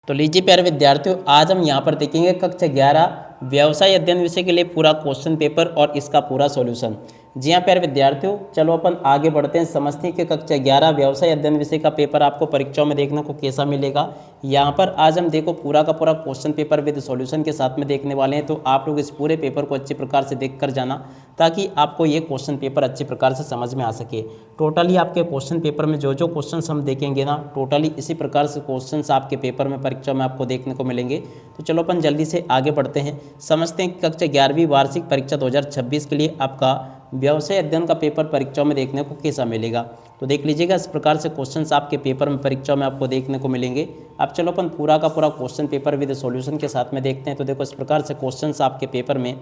तो लीजिए प्यारे विद्यार्थियों, आज हम यहाँ पर देखेंगे कक्षा 11 व्यवसाय अध्ययन विषय के लिए पूरा क्वेश्चन पेपर और इसका पूरा सॉल्यूशन। जी हाँ प्यारे विद्यार्थियों, चलो अपन आगे बढ़ते हैं, समझते हैं कि कक्षा 11 व्यवसाय अध्ययन विषय का पेपर आपको परीक्षाओं में देखने को कैसा मिलेगा। यहाँ पर आज हम देखो पूरा का पूरा क्वेश्चन पेपर विद सॉल्यूशन के साथ में देखने वाले हैं। तो आप लोग इस पूरे पेपर को अच्छे प्रकार से देख कर जाना, ताकि आपको ये क्वेश्चन पेपर अच्छे प्रकार से समझ में आ सके। टोटली आपके क्वेश्चन पेपर में जो जो क्वेश्चंस हम देखेंगे ना, टोटली इसी प्रकार से क्वेश्चंस आपके पेपर में परीक्षा में आपको देखने को मिलेंगे। तो चलो अपन जल्दी से आगे बढ़ते हैं, समझते हैं कक्षा 11वीं वार्षिक परीक्षा 2026 के लिए आपका व्यवसाय अध्ययन का पेपर परीक्षाओं में देखने को कैसा मिलेगा। तो देख लीजिएगा, इस प्रकार से क्वेश्चंस आपके पेपर में परीक्षाओं में आपको देखने को मिलेंगे। अब चलो अपन पूरा का पूरा क्वेश्चन पेपर विद सॉल्यूशन के साथ में देखते हैं। तो देखो, इस प्रकार से क्वेश्चंस आपके पेपर में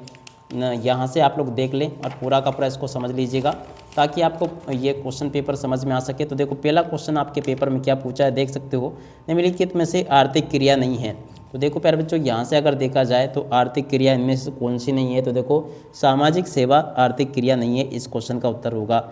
यहाँ से आप लोग देख लें और पूरा का पूरा इसको समझ लीजिएगा, ताकि आपको ये क्वेश्चन पेपर समझ में आ सके। तो देखो, पहला क्वेश्चन आपके पेपर में क्या पूछा है, देख सकते हो, निम्नलिखित में से आर्थिक क्रिया नहीं है। तो देखो प्यारे बच्चों, यहाँ से अगर देखा जाए तो आर्थिक क्रिया इनमें से कौन सी नहीं है। तो देखो, सामाजिक सेवा आर्थिक क्रिया नहीं है, इस क्वेश्चन का उत्तर होगा।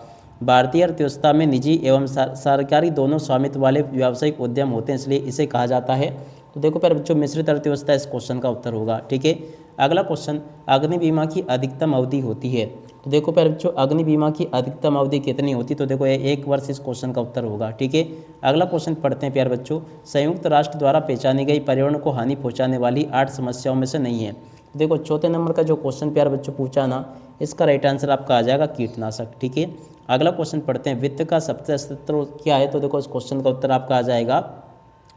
भारतीय अर्थव्यवस्था में निजी एवं सरकारी दोनों स्वामित्व वाले व्यावसायिक उद्यम होते हैं, इसलिए इसे कहा जाता है। तो देखो प्यारे बच्चों, मिश्रित अर्थव्यवस्था इस क्वेश्चन का उत्तर होगा। ठीक है, अगला क्वेश्चन, अग्नि बीमा की अधिकतम अवधि होती है। तो देखो प्यारे बच्चों, अग्नि बीमा की अधिकतम अवधि कितनी होती है। तो देखो, ये 1 वर्ष इस क्वेश्चन का उत्तर होगा। ठीक है, अगला क्वेश्चन पढ़ते हैं प्यारे बच्चों, संयुक्त राष्ट्र द्वारा पहचानी गई पर्यावरण को हानि पहुंचाने वाली 8 समस्याओं में से नहीं है। देखो, चौथे नंबर का जो क्वेश्चन प्यारे बच्चों पूछा ना, इसका राइट आंसर आपका आ जाएगा कीटनाशक। ठीक है, अगला क्वेश्चन पढ़ते हैं, वित्त का सबसे स्रोत क्या है। तो देखो, इस क्वेश्चन का उत्तर आपका आ जाएगा,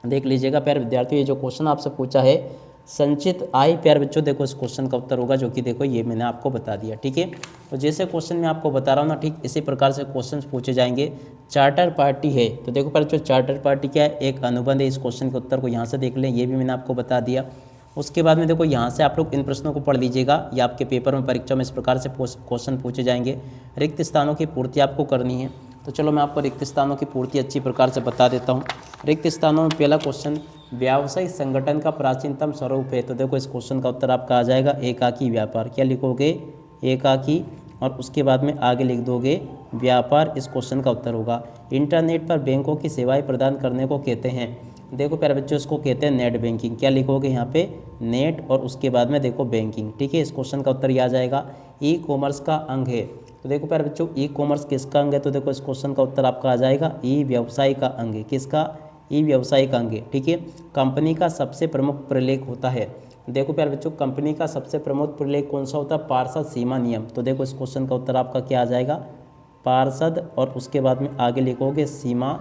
देख लीजिएगा प्यारे विद्यार्थियों, ये जो क्वेश्चन आपसे पूछा है संचित आय, प्यारे बच्चों देखो इस क्वेश्चन का उत्तर होगा, जो कि देखो ये मैंने आपको बता दिया। ठीक है, तो जैसे क्वेश्चन मैं आपको बता रहा हूँ ना, ठीक इसी प्रकार से क्वेश्चंस पूछे जाएंगे। चार्टर पार्टी है, तो देखो प्यारे बच्चों, चार्टर पार्टी क्या है, एक अनुबंध है। इस क्वेश्चन के उत्तर को यहाँ से देख लें, ये भी मैंने आपको बता दिया। उसके बाद में देखो, यहाँ से आप लोग इन प्रश्नों को पढ़ लीजिएगा, ये आपके पेपर में परीक्षा में इस प्रकार से क्वेश्चन पूछे जाएंगे। रिक्त स्थानों की पूर्ति आपको करनी है। तो चलो मैं आपको रिक्त स्थानों की पूर्ति अच्छी प्रकार से बता देता हूँ। रिक्त स्थानों में पहला क्वेश्चन, व्यावसायिक संगठन का प्राचीनतम स्वरूप है। तो देखो, इस क्वेश्चन का उत्तर आपका आ जाएगा एकाकी व्यापार। क्या लिखोगे, एकाकी, और उसके बाद में आगे लिख दोगे व्यापार, इस क्वेश्चन का उत्तर होगा। इंटरनेट पर बैंकों की सेवाएं प्रदान करने को कहते हैं। देखो प्यारे बच्चों, इसको कहते हैं नेट बैंकिंग। क्या लिखोगे यहाँ पे, नेट, और उसके बाद में देखो बैंकिंग। ठीक है, इस क्वेश्चन का उत्तर यह आ जाएगा। ई कॉमर्स का अंग है। तो देखो प्यारे बच्चों, ई कॉमर्स किसका अंग है। तो देखो, इस क्वेश्चन का उत्तर आपका आ जाएगा ई व्यवसाय का अंग है। किसका, ई व्यवसाय का अंग है। ठीक है, कंपनी का सबसे प्रमुख प्रलेख होता है। देखो प्यारे बच्चों, कंपनी का सबसे प्रमुख प्रलेख कौन सा होता है, पार्षद सीमा नियम। तो देखो, इस क्वेश्चन का उत्तर आपका क्या आ जाएगा, पार्षद, और उसके बाद में आगे लिखोगे सीमा,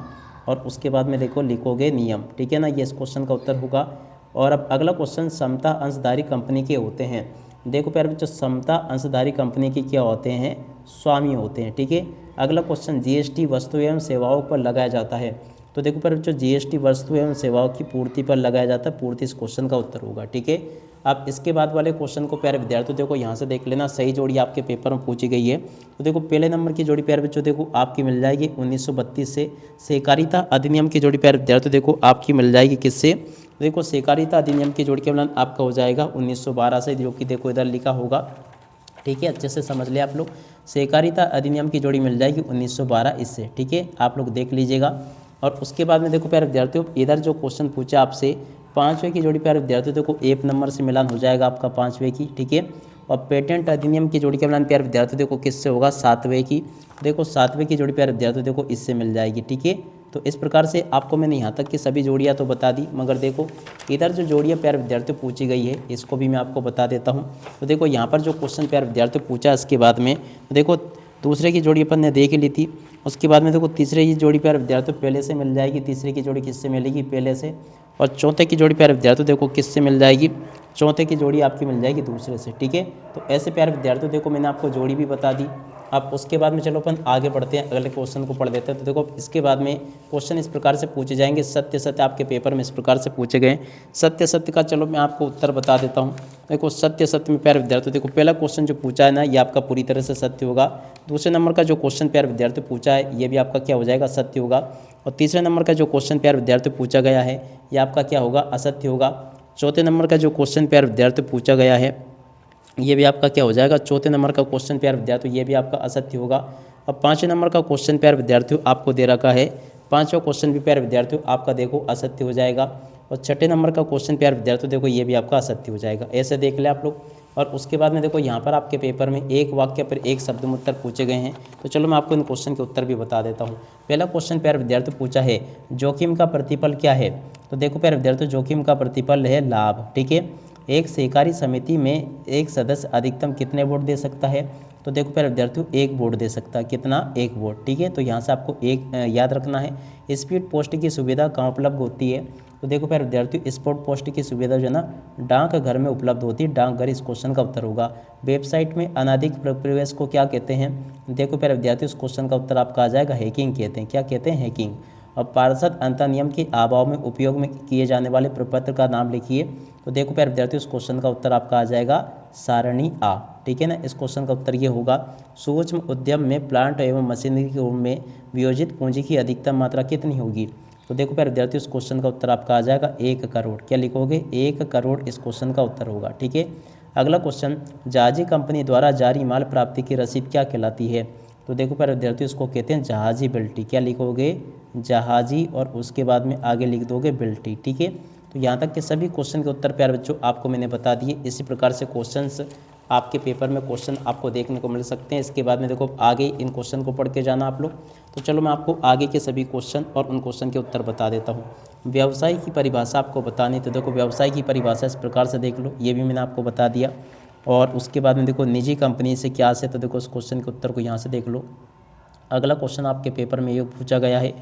और उसके बाद में देखो लिखोगे नियम। ठीक है ना, ये इस क्वेश्चन का उत्तर होगा। और अब अगला क्वेश्चन, समता अंशधारी कंपनी के होते हैं। देखो प्यारे बच्चों, समता अंशधारी कंपनी के क्या होते हैं, स्वामी होते हैं। ठीक है, अगला क्वेश्चन, जीएसटी वस्तु एवं सेवाओं पर लगाया जाता है। तो देखो प्यारे बच्चों, जीएसटी वस्तु एवं सेवाओं की पूर्ति पर लगाया जाता है, पूर्ति इस क्वेश्चन का उत्तर होगा। ठीक है, अब इसके बाद वाले क्वेश्चन को प्यारे विद्यार्थियों देखो यहाँ से देख लेना, सही जोड़ी आपके पेपर में पूछी गई है। तो देखो, पहले नंबर की जोड़ी प्यारे बच्चों देखो आपकी मिल जाएगी 1932 से। सहकारिता अधिनियम की जोड़ी प्यारे विद्यार्थियों देखो आपकी मिल जाएगी किससे। देखो, सहकारिता अधिनियम की जोड़ी के मिलान आपका हो जाएगा 1912 से, जो कि देखो इधर लिखा होगा। ठीक है, अच्छे से समझ ले आप लोग, सहकारिता अधिनियम की जोड़ी मिल जाएगी 1912 इससे। ठीक है, आप लोग देख लीजिएगा। और उसके बाद में देखो प्यारे विद्यार्थियों, इधर जो क्वेश्चन पूछा आपसे 5वें की जोड़ी प्यारे विद्यार्थियों देखो 1 नंबर से मिलान हो जाएगा आपका 5वें की। ठीक है, और पेटेंट अधिनियम की जोड़ी का मिलान प्यारे विद्यार्थियों देखो किससे होगा, 7वें की। देखो, 7वें की जोड़ी प्यारे विद्यार्थियों देखो इससे मिल जाएगी। ठीक है, तो इस प्रकार से आपको मैंने यहाँ तक की सभी जोड़ियाँ तो बता दी, मगर देखो इधर जो जोड़ियाँ प्यारे विद्यार्थियों पूछी गई है, इसको भी मैं आपको बता देता हूँ। तो देखो, यहाँ पर जो क्वेश्चन प्यारे विद्यार्थियों पूछा, इसके बाद में देखो दूसरे की जोड़ी अपन ने देख ली थी। उसके बाद में देखो तीसरे की जोड़ी प्यारे विद्यार्थियों पहले से मिल जाएगी, तीसरे की जोड़ी किससे मिलेगी, पहले से। और चौथे की जोड़ी प्यारे विद्यार्थियों देखो किससे मिल जाएगी, चौथे की जोड़ी आपकी मिल जाएगी दूसरे से। ठीक है, तो ऐसे प्यारे विद्यार्थियों देखो मैंने आपको जोड़ी भी बता दी। अब उसके बाद में चलो अपन आगे बढ़ते हैं, अगले क्वेश्चन को पढ़ देते हैं। तो देखो, इसके बाद में क्वेश्चन इस प्रकार से पूछे जाएंगे, सत्य सत्य आपके पेपर में इस प्रकार से पूछे गए। सत्य सत्य का चलो मैं आपको उत्तर बता देता हूँ। देखो, सत्य सत्य में प्यारे विद्यार्थियों देखो पहला क्वेश्चन जो पूछा है ना, ये आपका पूरी तरह से सत्य होगा। दूसरे नंबर का जो क्वेश्चन प्यारे विद्यार्थियों पूछा है, ये भी आपका क्या हो जाएगा, सत्य होगा। और तीसरे नंबर का जो क्वेश्चन प्यारे विद्यार्थियों पूछा गया है, ये आपका क्या होगा, असत्य होगा। चौथे नंबर का जो क्वेश्चन प्यारे विद्यार्थियों पूछा गया है, ये भी आपका क्या हो जाएगा, चौथे नंबर का क्वेश्चन प्यारे विद्यार्थियों ये भी आपका असत्य होगा। अब 5वें नंबर का क्वेश्चन प्यारे विद्यार्थियों आपको दे रखा है, 5वां क्वेश्चन भी प्यारे विद्यार्थियों आपका देखो असत्य हो जाएगा। और छठे नंबर का क्वेश्चन प्यारे विद्यार्थियों देखो ये भी आपका असत्य हो जाएगा, ऐसे देख ले आप लोग। और उसके बाद में देखो यहाँ पर आपके पेपर में एक वाक्य पर एक शब्द में उत्तर पूछे गए हैं। तो चलो मैं आपको इन क्वेश्चन के उत्तर भी बता देता हूँ। पहला क्वेश्चन प्यारे विद्यार्थियों पूछा है जोखिम का प्रतिफल क्या है। तो देखो प्यारे विद्यार्थियों जोखिम का प्रतिफल है लाभ, ठीक है। एक सहकारी समिति में एक सदस्य अधिकतम कितने वोट दे सकता है। तो देखो प्यारे विद्यार्थियों एक वोट दे सकता है, कितना, एक वोट, ठीक है। तो यहाँ से आपको एक याद रखना है। स्पीड पोस्ट की सुविधा कहाँ उपलब्ध होती है। तो देखो प्यारे विद्यार्थियों स्पीड पोस्ट की सुविधा जो है ना डाक घर में उपलब्ध होती है, डाकघर इस क्वेश्चन का उत्तर होगा। वेबसाइट में अनाधिक प्रवेश को क्या कहते हैं। देखो प्यारे विद्यार्थियों इस क्वेश्चन का उत्तर आपका आ जाएगा हैकिंग कहते हैं, क्या कहते हैं, हैकिंग। और पार्षद अंतर्नियम के अभाव में उपयोग में किए जाने वाले प्रपत्र का नाम लिखिए। तो देखो प्यारे विद्यार्थियों इस क्वेश्चन का उत्तर आपका आ जाएगा सारणी आ, ठीक है ना। इस क्वेश्चन का उत्तर ये होगा सूक्ष्म उद्यम में प्लांट एवं मशीनरी के रूप में वियोजित पूंजी की अधिकतम मात्रा कितनी होगी। तो देखो प्यारे विद्यार्थियों इस क्वेश्चन का उत्तर आपका आ जाएगा 1 करोड़, क्या लिखोगे, 1 करोड़ इस क्वेश्चन का उत्तर होगा, ठीक है। अगला क्वेश्चन जहाजी कंपनी द्वारा जारी माल प्राप्ति की रसीद क्या कहलाती है। तो देखो प्यारे विद्यार्थियों इसको कहते हैं जहाजी बिल्टी, क्या लिखोगे, जहाजी, और उसके बाद में आगे लिख दोगे बिल्टी, ठीक है। तो यहाँ तक के सभी क्वेश्चन के उत्तर प्यारे बच्चों आपको मैंने बता दिए। इसी प्रकार से क्वेश्चंस आपके पेपर में क्वेश्चन आपको देखने को मिल सकते हैं। इसके बाद में देखो आगे इन क्वेश्चन को पढ़ के जाना आप लोग। तो चलो मैं आपको आगे के सभी क्वेश्चन और उन क्वेश्चन के उत्तर बता देता हूँ। व्यवसाय की परिभाषा आपको बतानी, तो देखो व्यवसाय की परिभाषा इस प्रकार से देख लो, ये भी मैंने आपको बता दिया। और उसके बाद में देखो निजी कंपनी से क्या से, तो देखो इस क्वेश्चन के उत्तर को यहाँ से देख लो। अगला क्वेश्चन आपके पेपर में ये पूछा गया है।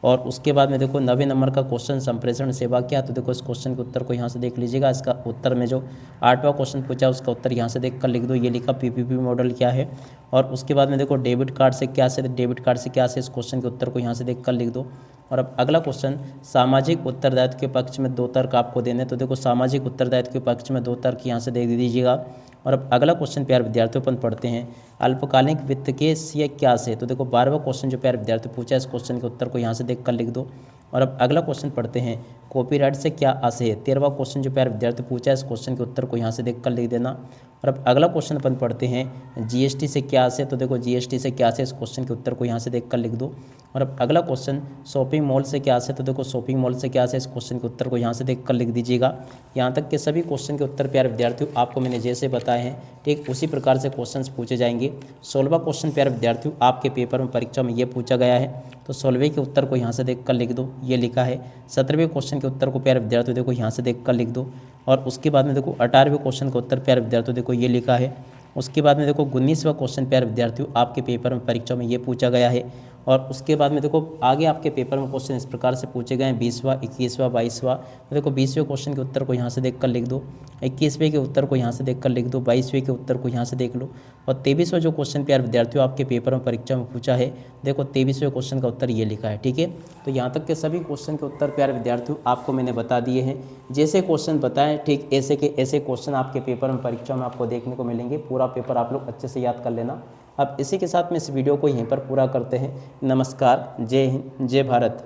और उसके बाद में देखो 90 नंबर का क्वेश्चन संप्रेषण सेवा क्या। तो देखो इस क्वेश्चन के उत्तर को यहाँ से देख लीजिएगा। इसका उत्तर में जो 8वां क्वेश्चन पूछा उसका उत्तर यहाँ से देख कर लिख दो, ये लिखा पीपीपी मॉडल क्या है। और उसके बाद में देखो डेबिट कार्ड से क्या से, डेबिट कार्ड से क्या से, इस क्वेश्चन के उत्तर को यहाँ से देख कर लिख दो। और अब अगला क्वेश्चन सामाजिक उत्तरदायित्व के पक्ष में 2 तर्क आपको देने। तो देखो सामाजिक उत्तरदायित्व के पक्ष में 2 तर्क यहाँ से दे दीजिएगा। और अब अगला क्वेश्चन प्यारे विद्यार्थियों अपन पढ़ते हैं अल्पकालिक वित्त के सी क्या से। तो देखो 12वां क्वेश्चन जो प्यारे विद्यार्थी पूछा है इस क्वेश्चन के उत्तर को यहाँ से देख कर लिख दो। और अब अगला क्वेश्चन पढ़ते हैं कॉपीराइट से क्या आशय है। 13वां क्वेश्चन जो प्यारे विद्यार्थी पूछा है इस क्वेश्चन के उत्तर को यहाँ से देख कर लिख देना। और अब अगला क्वेश्चन अपन पढ़ते हैं जीएसटी से क्या आशय। तो देखो जीएसटी से क्या आशय, इस क्वेश्चन के उत्तर को यहाँ से देख कर लिख दो। और अब अगला क्वेश्चन शॉपिंग मॉल से क्या आशय। तो देखो शॉपिंग मॉल से क्या आशय, इस क्वेश्चन के उत्तर को यहाँ से देख कर लिख दीजिएगा। यहाँ तक के सभी क्वेश्चन के उत्तर प्यारे विद्यार्थियों आपको मैंने जैसे बताए हैं ठीक उसी प्रकार से क्वेश्चंस पूछे जाएंगे। 16वां क्वेश्चन प्यारे विद्यार्थियों आपके पेपर में परीक्षा में ये पूछा गया है। तो 16वें के उत्तर को यहाँ से देख कर लिख दो, ये लिखा है। 17वें क्वेश्चन के उत्तर को प्यारे विद्यार्थियों देखो यहाँ से देख कर लिख दो। और उसके बाद में देखो 18वें क्वेश्चन का उत्तर प्यारे विद्यार्थियों देखो ये लिखा है। उसके बाद में देखो 19वां क्वेश्चन प्यारे विद्यार्थियों आपके पेपर में परीक्षा में ये पूछा गया है। और उसके बाद में देखो आगे आपके पेपर में क्वेश्चन इस प्रकार से पूछे गए हैं 20वां, 21वां, 22वां। तो देखो 20वें क्वेश्चन के उत्तर को यहाँ से देख कर लिख दो, 21वें के उत्तर को यहाँ से देख कर लिख दो, 22वें के उत्तर को यहाँ से देख लो। और 23वां जो क्वेश्चन प्यारे विद्यार्थियों आपके पेपर में परीक्षा में पूछा है देखो 23वें क्वेश्चन का उत्तर ये लिखा है, ठीक है। तो यहाँ तक के सभी क्वेश्चन के उत्तर प्यारे विद्यार्थियों आपको मैंने बता दिए हैं। जैसे क्वेश्चन बताएं ठीक ऐसे के ऐसे क्वेश्चन आपके पेपर में परीक्षा में आपको देखने को मिलेंगे। पूरा पेपर आप लोग अच्छे से याद कर लेना। अब इसी के साथ में इस वीडियो को यहीं पर पूरा करते हैं। नमस्कार, जय हिंद, जय भारत।